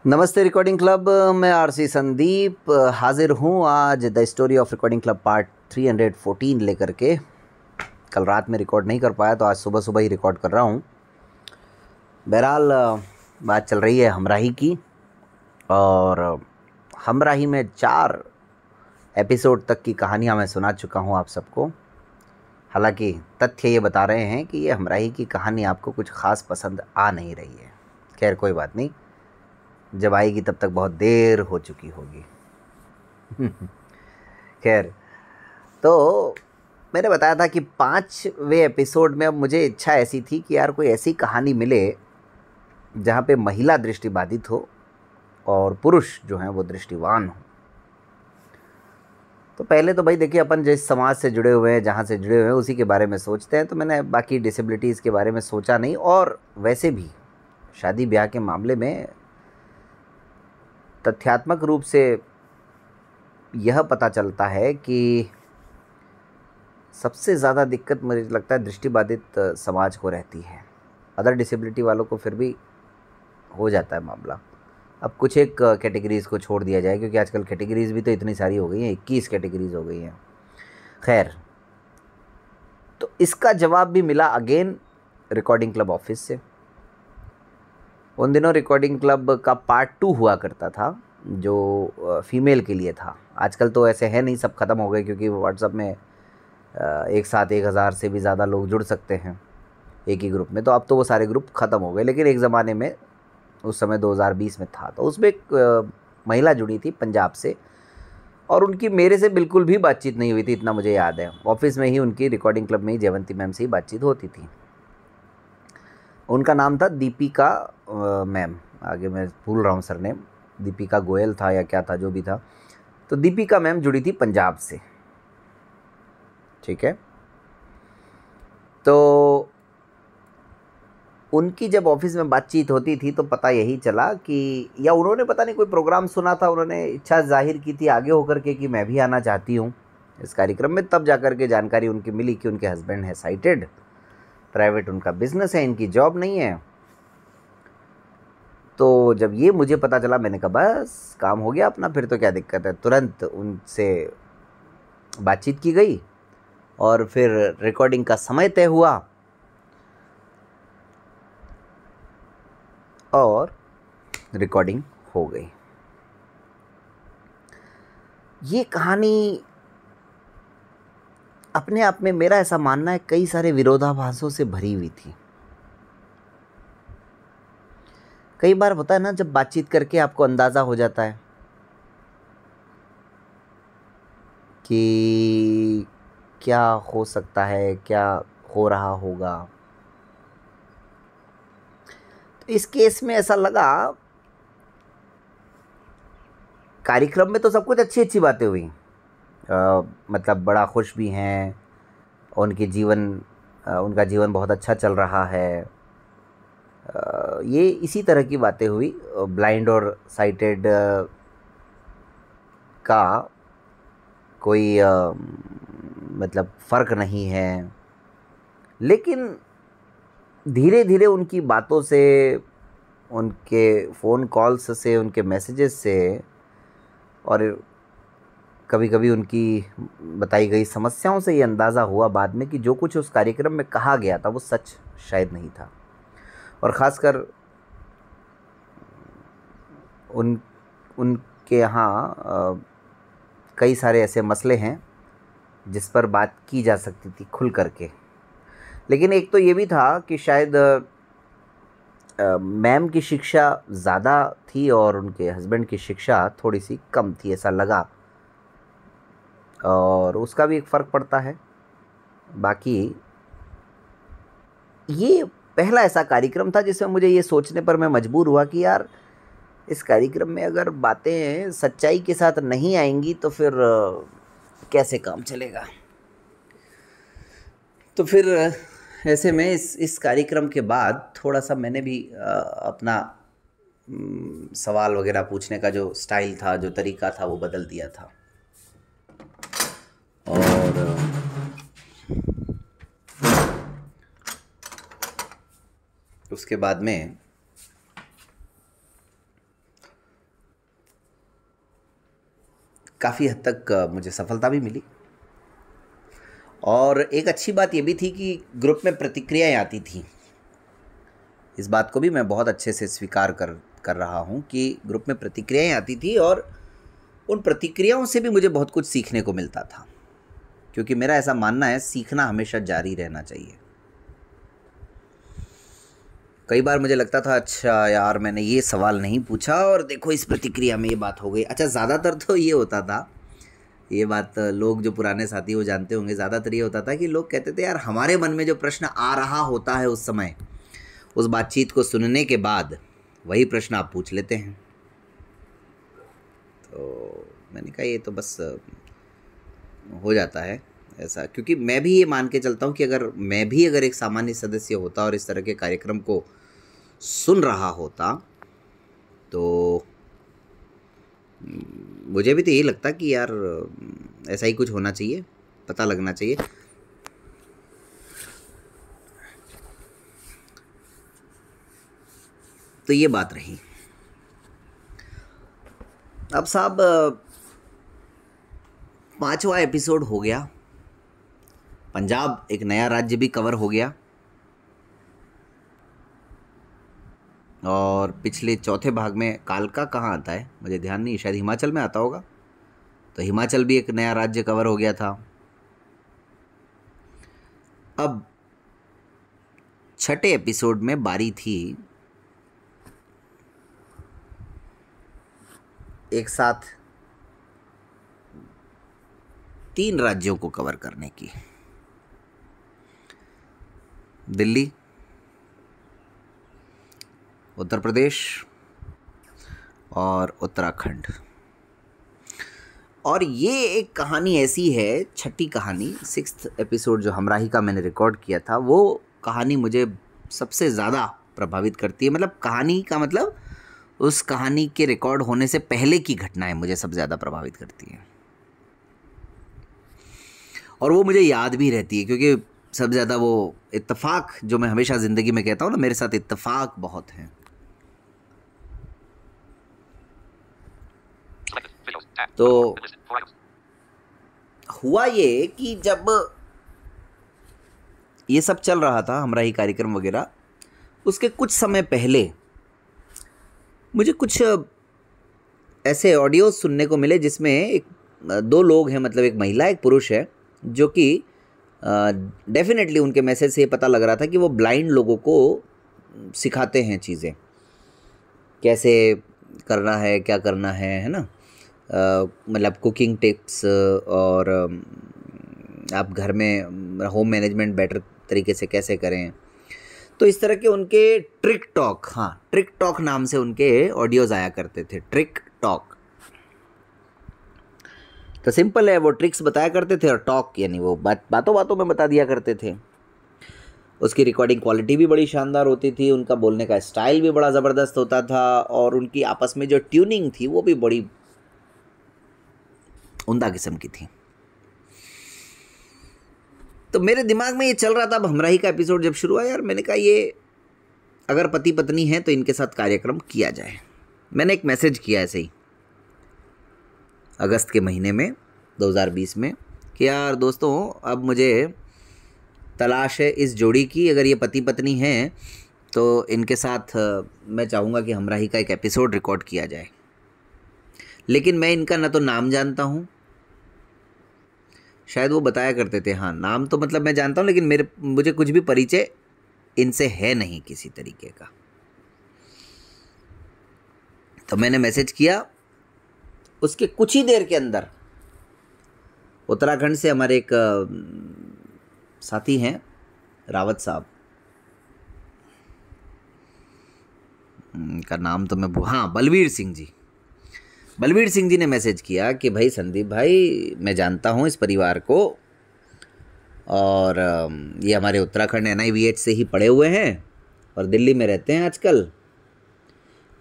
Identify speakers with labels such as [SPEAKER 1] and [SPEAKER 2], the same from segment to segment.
[SPEAKER 1] नमस्ते recording club, मैं RC Sandeep हाजिर हूँ आज the story of recording club part 314 लेकर के। कल रात में रिकॉर्ड नहीं कर पाया तो आज सुबह सुबह ही रिकॉर्ड कर रहा हूँ। बहरहाल बात चल रही है हमराही की, और हमराही में 4 एपिसोड तक की कहानियाँ मैं सुना चुका हूँ आप सबको। हालांकि तथ्य ये बता रहे हैं कि ये हमराही की कहानी आपको कुछ ख़ास पसंद आ नहीं रही है। खैर कोई बात नहीं, जब आएगी तब तक बहुत देर हो चुकी होगी। खैर, तो मैंने बताया था कि 5वें एपिसोड में अब मुझे इच्छा ऐसी थी कि यार कोई ऐसी कहानी मिले जहाँ पे महिला दृष्टिबाधित हो और पुरुष जो हैं वो दृष्टिवान हो। तो पहले तो भाई देखिए, अपन जिस समाज से जुड़े हुए हैं, जहाँ से जुड़े हुए हैं, उसी के बारे में सोचते हैं। तो मैंने बाकी डिसेबिलिटीज़ के बारे में सोचा नहीं। और वैसे भी शादी ब्याह के मामले में तथ्यात्मक रूप से यह पता चलता है कि सबसे ज़्यादा दिक्कत मुझे लगता है दृष्टिबाधित समाज को रहती है। अदर डिसेबिलिटी वालों को फिर भी हो जाता है मामला। अब कुछ एक कैटेगरीज़ को छोड़ दिया जाए, क्योंकि आजकल कैटेगरीज़ भी तो इतनी सारी हो गई हैं, 21 कैटेगरीज़ हो गई हैं। खैर, तो इसका जवाब भी मिला अगेन रिकॉर्डिंग क्लब ऑफिस से। उन दिनों रिकॉर्डिंग क्लब का पार्ट 2 हुआ करता था जो फीमेल के लिए था। आजकल तो ऐसे है नहीं, सब ख़त्म हो गए, क्योंकि व्हाट्सएप में एक साथ 1000 से भी ज़्यादा लोग जुड़ सकते हैं एक ही ग्रुप में। तो अब तो वो सारे ग्रुप ख़त्म हो गए। लेकिन एक ज़माने में, उस समय 2020 में था, तो उसमें एक महिला जुड़ी थी पंजाब से, और उनकी मेरे से बिल्कुल भी बातचीत नहीं हुई थी, इतना मुझे याद है। ऑफिस में ही उनकी, रिकॉर्डिंग क्लब में ही जयवंती मैम से ही बातचीत होती थी। उनका नाम था दीपिका मैम, आगे मैं भूल रहा हूँ सरनेम, दीपिका गोयल था या क्या था, जो भी था। तो दीपिका मैम जुड़ी थी पंजाब से, ठीक है। तो उनकी जब ऑफिस में बातचीत होती थी तो पता यही चला कि, या उन्होंने पता नहीं कोई प्रोग्राम सुना था, उन्होंने इच्छा जाहिर की थी आगे होकर के कि मैं भी आना चाहती हूँ इस कार्यक्रम में। तब जाकर के जानकारी उनकी मिली कि उनके हस्बैंड है साइटेड, प्राइवेट उनका बिजनेस है, इनकी जॉब नहीं है। तो जब ये मुझे पता चला, मैंने कहा बस काम हो गया अपना, फिर तो क्या दिक्कत है। तुरंत उनसे बातचीत की गई और फिर रिकॉर्डिंग का समय तय हुआ और रिकॉर्डिंग हो गई। ये कहानी अपने आप में, मेरा ऐसा मानना है, कई सारे विरोधाभासों से भरी हुई थी। कई बार होता है ना, जब बातचीत करके आपको अंदाज़ा हो जाता है कि क्या हो सकता है, क्या हो रहा होगा। तो इस केस में ऐसा लगा, कार्यक्रम में तो सब कुछ अच्छी अच्छी बातें हुई, मतलब बड़ा खुश भी हैं, उनका जीवन बहुत अच्छा चल रहा है। ये इसी तरह की बातें हुई। ब्लाइंड और साइटेड का कोई मतलब फ़र्क नहीं है। लेकिन धीरे धीरे उनकी बातों से, उनके फ़ोन कॉल्स से, उनके मैसेजेस से, और कभी कभी उनकी बताई गई समस्याओं से ये अंदाज़ा हुआ बाद में कि जो कुछ उस कार्यक्रम में कहा गया था वो सच शायद नहीं था। और ख़ासकर उनके यहाँ कई सारे ऐसे मसले हैं जिस पर बात की जा सकती थी खुल करके। लेकिन एक तो ये भी था कि शायद मैम की शिक्षा ज़्यादा थी और उनके हस्बैंड की शिक्षा थोड़ी सी कम थी, ऐसा लगा, और उसका भी एक फ़र्क पड़ता है। बाकी ये पहला ऐसा कार्यक्रम था जिसमें मुझे ये सोचने पर मैं मजबूर हुआ कि यार, इस कार्यक्रम में अगर बातें सच्चाई के साथ नहीं आएंगी तो फिर कैसे काम चलेगा। तो फिर ऐसे में इस कार्यक्रम के बाद थोड़ा सा मैंने भी अपना सवाल वगैरह पूछने का जो स्टाइल था, जो तरीका था, वो बदल दिया था। और उसके बाद में काफ़ी हद तक मुझे सफलता भी मिली। और एक अच्छी बात ये भी थी कि ग्रुप में प्रतिक्रियाएं आती थी। इस बात को भी मैं बहुत अच्छे से स्वीकार कर रहा हूँ कि ग्रुप में प्रतिक्रियाएं आती थी और उन प्रतिक्रियाओं से भी मुझे बहुत कुछ सीखने को मिलता था, क्योंकि मेरा ऐसा मानना है सीखना हमेशा जारी रहना चाहिए। कई बार मुझे लगता था अच्छा यार मैंने ये सवाल नहीं पूछा और देखो इस प्रतिक्रिया में ये बात हो गई। अच्छा, ज़्यादातर तो ये होता था, ये बात लोग जो पुराने साथी वो जानते होंगे, ज़्यादातर ये होता था कि लोग कहते थे यार हमारे मन में जो प्रश्न आ रहा होता है उस समय, उस बातचीत को सुनने के बाद वही प्रश्न आप पूछ लेते हैं। तो मैंने कहा ये तो बस हो जाता है ऐसा, क्योंकि मैं भी ये मान के चलता हूँ कि अगर एक सामान्य सदस्य होता और इस तरह के कार्यक्रम को सुन रहा होता तो मुझे भी तो यही लगता कि यार ऐसा ही कुछ होना चाहिए, पता लगना चाहिए। तो ये बात रही। अब साहब 5वां एपिसोड हो गया, पंजाब एक नया राज्य भी कवर हो गया और पिछले चौथे भाग में कालका कहाँ आता है मुझे ध्यान नहीं, शायद हिमाचल में आता होगा। तो हिमाचल भी एक नया राज्य कवर हो गया था। अब छठे एपिसोड में बारी थी एक साथ 3 राज्यों को कवर करने की, दिल्ली, उत्तर प्रदेश और उत्तराखंड। और ये एक कहानी ऐसी है, छठी कहानी, 6th एपिसोड जो हमराही का मैंने रिकॉर्ड किया था, वो कहानी मुझे सबसे ज़्यादा प्रभावित करती है। मतलब कहानी का मतलब उस कहानी के रिकॉर्ड होने से पहले की घटनाएं मुझे सबसे ज़्यादा प्रभावित करती हैं और वो मुझे याद भी रहती है, क्योंकि सबसे ज़्यादा वो इत्तेफाक जो मैं हमेशा ज़िंदगी में कहता हूँ ना, मेरे साथ इत्तेफाक बहुत हैं। तो हुआ ये कि जब ये सब चल रहा था हमराही कार्यक्रम वगैरह, उसके कुछ समय पहले मुझे कुछ ऐसे ऑडियो सुनने को मिले जिसमें 2 लोग हैं, मतलब एक महिला एक पुरुष है, जो कि डेफिनेटली उनके मैसेज से ये पता लग रहा था कि वो ब्लाइंड लोगों को सिखाते हैं चीज़ें, कैसे करना है, क्या करना है ना। मतलब कुकिंग टिप्स और आप घर में होम मैनेजमेंट बेटर तरीके से कैसे करें। तो इस तरह के उनके ट्रिक टॉक, हाँ ट्रिक टॉक नाम से उनके ऑडियोज़ आया करते थे, ट्रिक टॉक। तो सिंपल है, वो ट्रिक्स बताया करते थे और टॉक यानी वो बातों बातों में बता दिया करते थे। उसकी रिकॉर्डिंग क्वालिटी भी बड़ी शानदार होती थी, उनका बोलने का स्टाइल भी बड़ा ज़बरदस्त होता था और उनकी आपस में जो ट्यूनिंग थी वो भी बड़ी उम्दा किस्म की थी। तो मेरे दिमाग में ये चल रहा था। अब हमराही का एपिसोड जब शुरू हुआ, यार मैंने कहा ये अगर पति पत्नी हैं तो इनके साथ कार्यक्रम किया जाए। मैंने एक मैसेज किया ऐसे ही अगस्त के महीने में 2020 में कि यार दोस्तों अब मुझे तलाश है इस जोड़ी की, अगर ये पति पत्नी हैं तो इनके साथ मैं चाहूँगा कि हमराही का एक एपिसोड रिकॉर्ड किया जाए। लेकिन मैं इनका ना तो नाम जानता हूँ, शायद वो बताया करते थे, हाँ नाम तो मतलब मैं जानता हूँ, लेकिन मुझे कुछ भी परिचय इनसे है नहीं किसी तरीके का। तो मैंने मैसेज किया, उसके कुछ ही देर के अंदर उत्तराखंड से हमारे एक साथी हैं रावत साहब, का नाम तो मैं हाँ बलवीर सिंह जी ने मैसेज किया कि भाई संदीप भाई मैं जानता हूँ इस परिवार को और ये हमारे उत्तराखंड NIVH से ही पढ़े हुए हैं और दिल्ली में रहते हैं आजकल,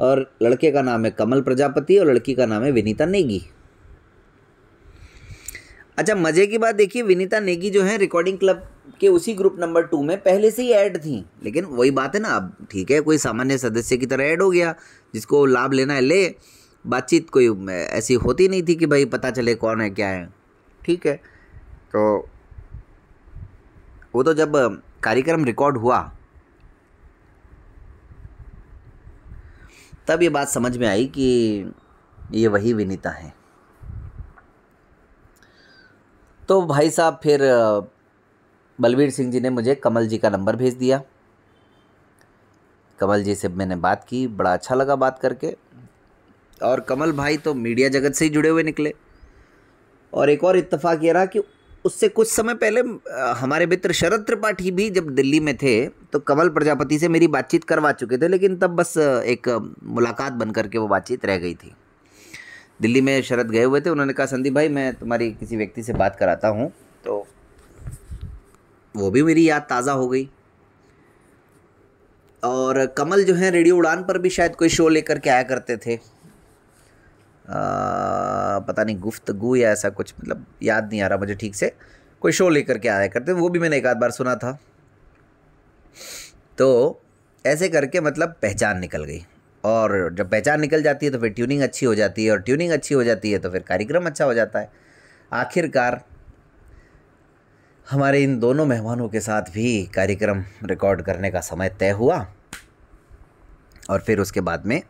[SPEAKER 1] और लड़के का नाम है कमल प्रजापति और लड़की का नाम है विनीता नेगी। अच्छा मज़े की बात देखिए, विनीता नेगी जो है रिकॉर्डिंग क्लब के उसी ग्रुप नंबर 2 में पहले से ही ऐड थी, लेकिन वही बात है ना, अब ठीक है कोई सामान्य सदस्य की तरह ऐड हो गया, जिसको लाभ लेना है ले, बातचीत कोई ऐसी होती नहीं थी कि भाई पता चले कौन है क्या है। ठीक है, तो वो तो जब कार्यक्रम रिकॉर्ड हुआ तब ये बात समझ में आई कि ये वही विनीता है। तो भाई साहब फिर बलवीर सिंह जी ने मुझे कमल जी का नंबर भेज दिया। कमल जी से मैंने बात की, बड़ा अच्छा लगा बात करके। और कमल भाई तो मीडिया जगत से ही जुड़े हुए निकले। और एक और इत्तेफाक ये रहा कि उससे कुछ समय पहले हमारे मित्र शरद त्रिपाठी भी जब दिल्ली में थे तो कमल प्रजापति से मेरी बातचीत करवा चुके थे, लेकिन तब बस एक मुलाकात बन करके वो बातचीत रह गई थी। दिल्ली में शरद गए हुए थे, उन्होंने कहा संदीप भाई मैं तुम्हारी किसी व्यक्ति से बात कराता हूँ, तो वो भी मेरी याद ताज़ा हो गई। और कमल जो है रेडियो उड़ान पर भी शायद कोई शो लेकर के आया करते थे, पता नहीं गुफ्तगू या ऐसा कुछ, मतलब याद नहीं आ रहा मुझे ठीक से, कोई शो लेकर के आया करते, वो भी मैंने एक आध बार सुना था। तो ऐसे करके मतलब पहचान निकल गई, और जब पहचान निकल जाती है तो फिर ट्यूनिंग अच्छी हो जाती है, और ट्यूनिंग अच्छी हो जाती है तो फिर कार्यक्रम अच्छा हो जाता है। आखिरकार हमारे इन दोनों मेहमानों के साथ भी कार्यक्रम रिकॉर्ड करने का समय तय हुआ। और फिर उसके बाद में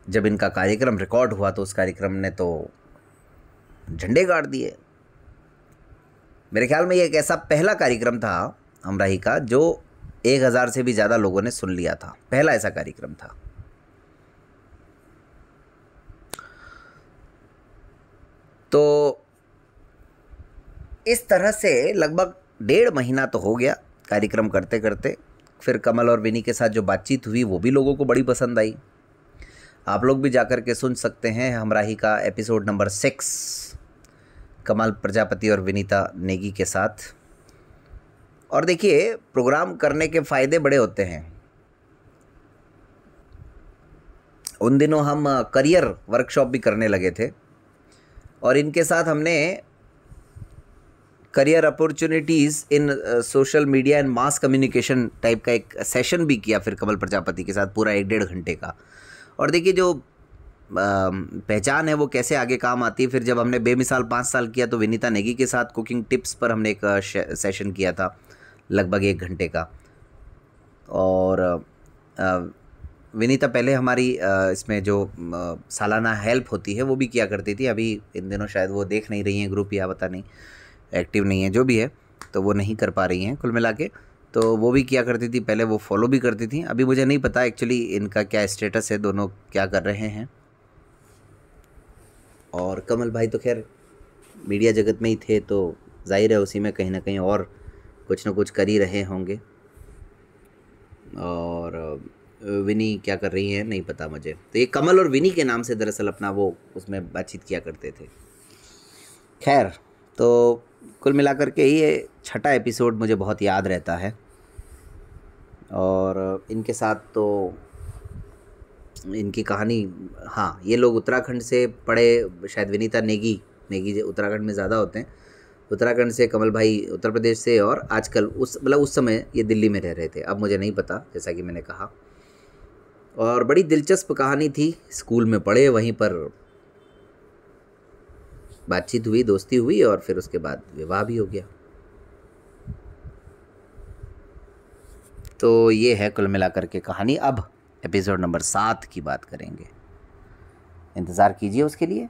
[SPEAKER 1] जब इनका कार्यक्रम रिकॉर्ड हुआ तो उस कार्यक्रम ने तो झंडे गाड़ दिए। मेरे ख्याल में ये एक ऐसा पहला कार्यक्रम था हमराही का जो 1000 से भी ज़्यादा लोगों ने सुन लिया था, पहला ऐसा कार्यक्रम था। तो इस तरह से लगभग 1.5 महीना तो हो गया कार्यक्रम करते करते। फिर कमल और विनी के साथ जो बातचीत हुई वो भी लोगों को बड़ी पसंद आई। आप लोग भी जाकर के सुन सकते हैं हमराही का एपिसोड नंबर 6 कमल प्रजापति और विनीता नेगी के साथ। और देखिए प्रोग्राम करने के फ़ायदे बड़े होते हैं। उन दिनों हम करियर वर्कशॉप भी करने लगे थे, और इनके साथ हमने career opportunities in social media and mass communication type का एक सेशन भी किया फिर कमल प्रजापति के साथ, पूरा 1-1.5 घंटे का। और देखिए जो पहचान है वो कैसे आगे काम आती है। फिर जब हमने बेमिसाल 5 साल किया तो विनीता नेगी के साथ कुकिंग टिप्स पर हमने एक सेशन किया था लगभग 1 घंटे का। और विनीता पहले हमारी इसमें जो सालाना हेल्प होती है वो भी किया करती थी। अभी इन दिनों शायद वो देख नहीं रही हैं ग्रुप, या पता नहीं एक्टिव नहीं है, जो भी है, तो वो नहीं कर पा रही हैं कुल मिला के। तो वो भी किया करती थी पहले, वो फॉलो भी करती थी। अभी मुझे नहीं पता एक्चुअली इनका क्या स्टेटस है, दोनों क्या कर रहे हैं। और कमल भाई तो खैर मीडिया जगत में ही थे, तो जाहिर है उसी में कहीं ना कहीं और कुछ ना कुछ कर ही रहे होंगे। और विनी क्या कर रही हैं नहीं पता मुझे। तो ये कमल और विनी के नाम से दरअसल अपना वो उसमें बातचीत किया करते थे। खैर, तो कुल मिलाकर के ये 6ठा एपिसोड मुझे बहुत याद रहता है। और इनके साथ तो इनकी कहानी, हाँ, ये लोग उत्तराखंड से पढ़े, शायद विनीता नेगी उत्तराखंड में ज़्यादा होते हैं। उत्तराखंड से, कमल भाई उत्तर प्रदेश से, और आजकल उस समय ये दिल्ली में रह रहे थे, अब मुझे नहीं पता, जैसा कि मैंने कहा। और बड़ी दिलचस्प कहानी थी। स्कूल में पढ़े, वहीं पर बातचीत हुई, दोस्ती हुई, और फिर उसके बाद विवाह भी हो गया। तो ये है कुल मिलाकर के कहानी। अब एपिसोड नंबर 7 की बात करेंगे, इंतज़ार कीजिए उसके लिए।